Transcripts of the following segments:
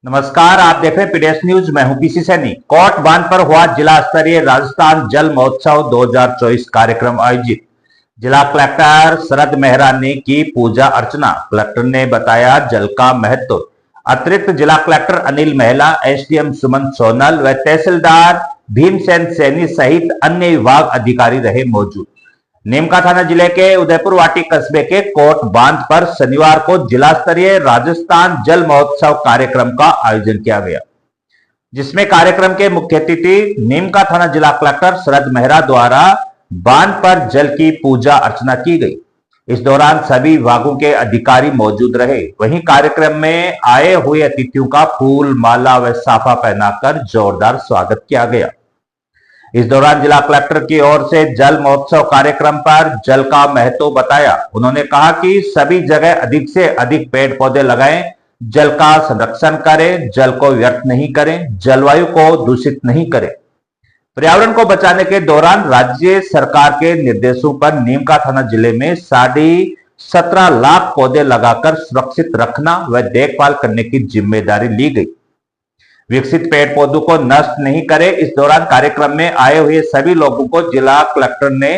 नमस्कार, आप देख रहे हैं पीडीएस न्यूज। मैं हूं पीसी सैनी। कोट बांध पर हुआ जिला स्तरीय राजस्थान जल महोत्सव 2024 कार्यक्रम आयोजित। जिला कलेक्टर शरद मेहरा ने की पूजा अर्चना। कलेक्टर ने बताया जल का महत्व। अतिरिक्त जिला कलेक्टर अनिल मेहला, एसडीएम सुमन सोनल व तहसीलदार भीमसेन सैनी सहित अन्य विभाग अधिकारी रहे मौजूद। नीमका थाना जिले के उदयपुर वाटी कस्बे के कोट बांध पर शनिवार को जिला स्तरीय राजस्थान जल महोत्सव कार्यक्रम का आयोजन किया गया, जिसमें कार्यक्रम के मुख्य अतिथि नीमका थाना जिला कलेक्टर शरद मेहरा द्वारा बांध पर जल की पूजा अर्चना की गई। इस दौरान सभी विभागों के अधिकारी मौजूद रहे। वहीं कार्यक्रम में आए हुए अतिथियों का फूल माला व साफा पहनाकर जोरदार स्वागत किया गया। इस दौरान जिला कलेक्टर की ओर से जल महोत्सव कार्यक्रम पर जल का महत्व बताया। उन्होंने कहा कि सभी जगह अधिक से अधिक पेड़ पौधे लगाएं, जल का संरक्षण करें, जल को व्यर्थ नहीं करें, जलवायु को दूषित नहीं करें। पर्यावरण को बचाने के दौरान राज्य सरकार के निर्देशों पर नीमका थाना जिले में 17.5 लाख पौधे लगाकर सुरक्षित रखना व देखभाल करने की जिम्मेदारी ली गई। विकसित पेड़ पौधों को नष्ट नहीं करें। इस दौरान कार्यक्रम में आए हुए सभी लोगों को जिला कलेक्टर ने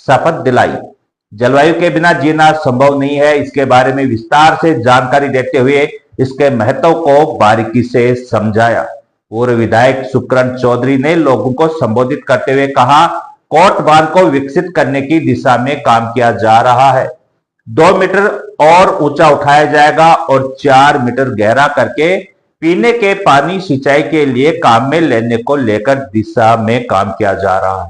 शपथ दिलाई। जलवायु के बिना जीना संभव नहीं है, इसके बारे में विस्तार से जानकारी देते हुए इसके महत्व को बारीकी से समझाया। पूर्व विधायक सुकरण चौधरी ने लोगों को संबोधित करते हुए कहा, कोट बांध को विकसित करने की दिशा में काम किया जा रहा है। 2 मीटर और ऊंचा उठाया जाएगा और 4 मीटर गहरा करके पीने के पानी सिंचाई के लिए काम में लेने को लेकर दिशा में काम किया जा रहा है।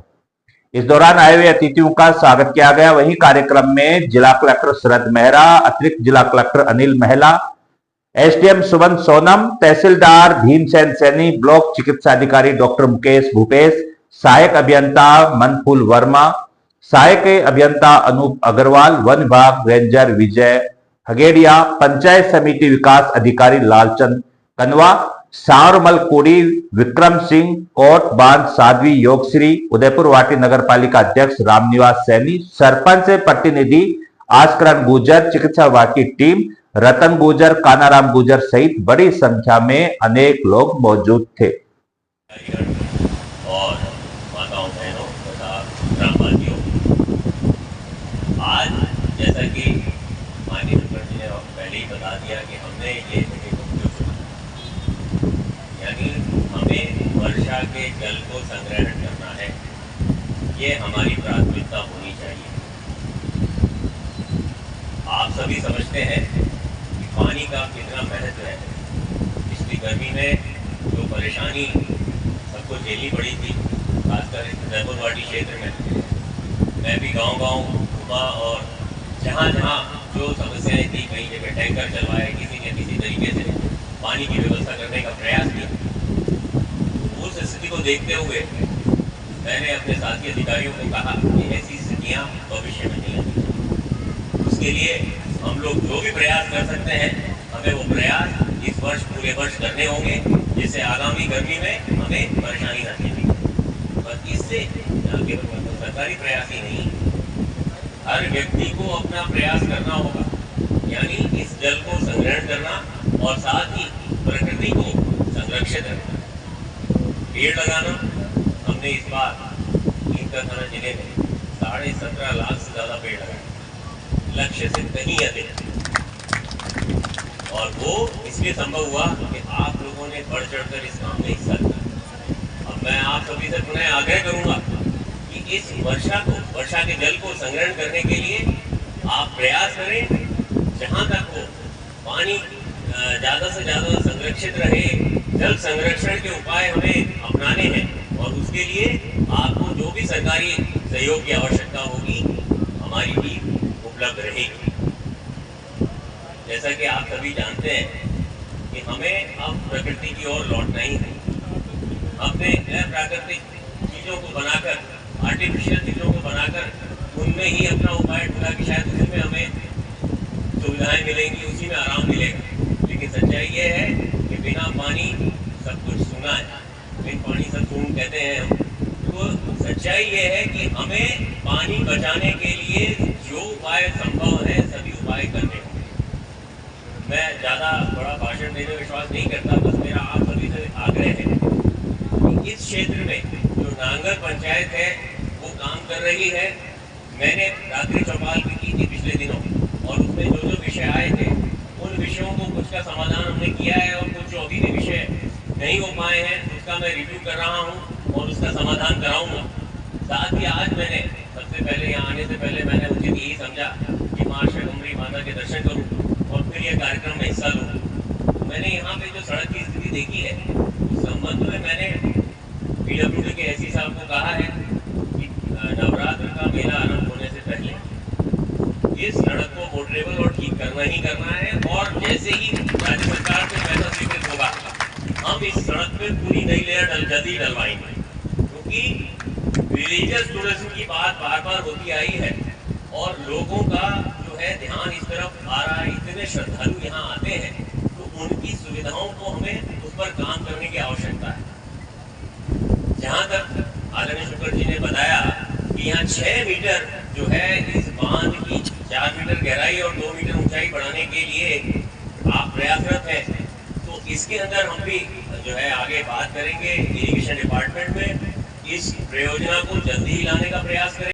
इस दौरान आए हुए अतिथियों का स्वागत किया गया। वहीं कार्यक्रम में जिला कलेक्टर शरद मेहरा, अतिरिक्त जिला कलेक्टर अनिल मेहला, एसडीएम सुमन सोनम, तहसीलदार भीमसेन सैनी, ब्लॉक चिकित्सा अधिकारी डॉक्टर मुकेश भूपेश, सहायक अभियंता मनफूल वर्मा, सहायक अभियंता अनूप अग्रवाल, वन विभाग रेंजर विजय हगेड़िया, पंचायत समिति विकास अधिकारी लालचंद कनवा, सावरमल कोड़ी, विक्रम सिंह, कोट बांध साध्वी योगश्री, उदयपुर वाटी नगर पालिका अध्यक्ष रामनिवास सैनी, सरपंच प्रतिनिधि आस्करण गुजर, चिकित्सा विभाग की टीम रतन गुजर, कानाराम गुजर सहित बड़ी संख्या में अनेक लोग मौजूद थे। और माताओं बहनों तथा ग्रामवासियों, आज जैसा कि माननीय मुख्यमंत्री ने पहले ही बता दिया कि हमने ये यानी हमें वर्षा के जल को संग्रहण करना है, ये हमारी प्राथमिकता होनी चाहिए। आप सभी समझते हैं कि पानी का कितना महत्व है। पिछली गर्मी में जो परेशानी सबको झेलनी पड़ी थी, खासकर इस उदयपुर वाटी क्षेत्र में, मैं भी गांव-गांव घूमा और जहां जो समस्याएं थी, कई जगह टैंकर चलवाए, किसी ने किसी तरीके से पानी की व्यवस्था करने का प्रयास किया। उस स्थिति को देखते हुए मैंने अपने साथी अधिकारियों को कहा कि ऐसी स्थितियां भविष्य में नहीं आती। उसके लिए हम लोग जो भी प्रयास कर सकते हैं, हमें वो प्रयास इस वर्ष पूरे वर्ष करने होंगे, जिससे आगामी गर्मी में हमें परेशानी न झेलनी। बस इससे केवल सरकारी प्रयास ही नहीं, हर व्यक्ति को अपना प्रयास करना होगा, यानी इस जल को संग्रहण करना और साथ ही प्रकृति को संरक्षित रखना। पेड़ लगाना, हमने इस बार नीमका थाना जिले में 17.5 लाख से ज्यादा पेड़ लगाए, लक्ष्य से कहीं अधिक। और वो इसलिए संभव हुआ कि आप लोगों ने बढ़ चढ़कर इस काम में हिस्सा लिया। अब मैं आप सभी से पुनः आग्रह करूंगा कि इस वर्षा के जल को संग्रहण करने के लिए आप प्रयास करें। जहां तक हो पानी ज्यादा से ज्यादा संरक्षित रहे, जल संरक्षण के उपाय हमें अपनाने हैं और उसके लिए आपको जो भी सरकारी सहयोग की आवश्यकता होगी, हमारी टीम उपलब्ध रहेगी। जैसा कि आप सभी जानते हैं कि हमें अब प्रकृति की ओर लौटना ही है। अपने अप्राकृतिक चीजों को बनाकर, आर्टिफिशियल चीजों को बनाकर उनमें ही अपना उपाय ढूंढा कि शायद उसी में हमें सुविधाएं मिलेंगी, उसी में आराम मिलेगा। लेकिन सच्चाई ये है कि बिना पानी सब कुछ सूना है, बिन पानी सब सून कहते हैं हम। तो सच्चाई ये है कि हमें पानी बचाने के लिए जो उपाय संभव है, सभी उपाय करने होंगे। मैं ज़्यादा बड़ा भाषण देने में विश्वास नहीं करता, बस इस क्षेत्र में जो नांगल पंचायत है वो काम कर रही है। मैंने रात्रि चौपाल भी की थी पिछले दिनों, और उसमें जो जो विषय आए थे उन विषयों को कुछ का समाधान हमने किया है, और कुछ जो अभी भी विषय नहीं हो पाए हैं उसका मैं रिव्यू कर रहा हूँ और उसका समाधान कराऊंगा। साथ ही आज मैंने सबसे पहले यहाँ आने से पहले मैंने उचित यही समझा कि माँ शाकंभरी माता के दर्शन करूँ और फिर यह कार्यक्रम में हिस्सा लूँ। मैंने यहाँ पे जो सड़क की स्थिति देखी है उस संबंध में मैंने PWD के एससी साहब को कहा है कि नवरात्र का मेला आरंभ होने से पहले इस सड़क को मोटरेबल और ठीक करना ही करना है, और जैसे ही राज्य सरकार से पैसा स्वीकृत होगा हम इस सड़क पे पूरी नई लेयर जल्दी डलवाएंगे, क्योंकि रिलीजियस टूरिज्म की बात बार बार होती आई है और लोगों का जो है ध्यान इस तरफ आ रहा है। इतने श्रद्धालु यहाँ आते हैं तो उनकी सुविधाओं को हमें उस पर काम करने की आवश्यकता है। जहाँ तक आदरणीय शुक्र जी ने बताया कि यहाँ 6 मीटर जो है इस बांध की 4 मीटर गहराई और 2 मीटर ऊंचाई बढ़ाने के लिए आप प्रयासरत हैं, तो इसके अंदर हम भी जो है आगे बात करेंगे इरिगेशन डिपार्टमेंट में, इस परियोजना को जल्दी ही लाने का प्रयास करेंगे।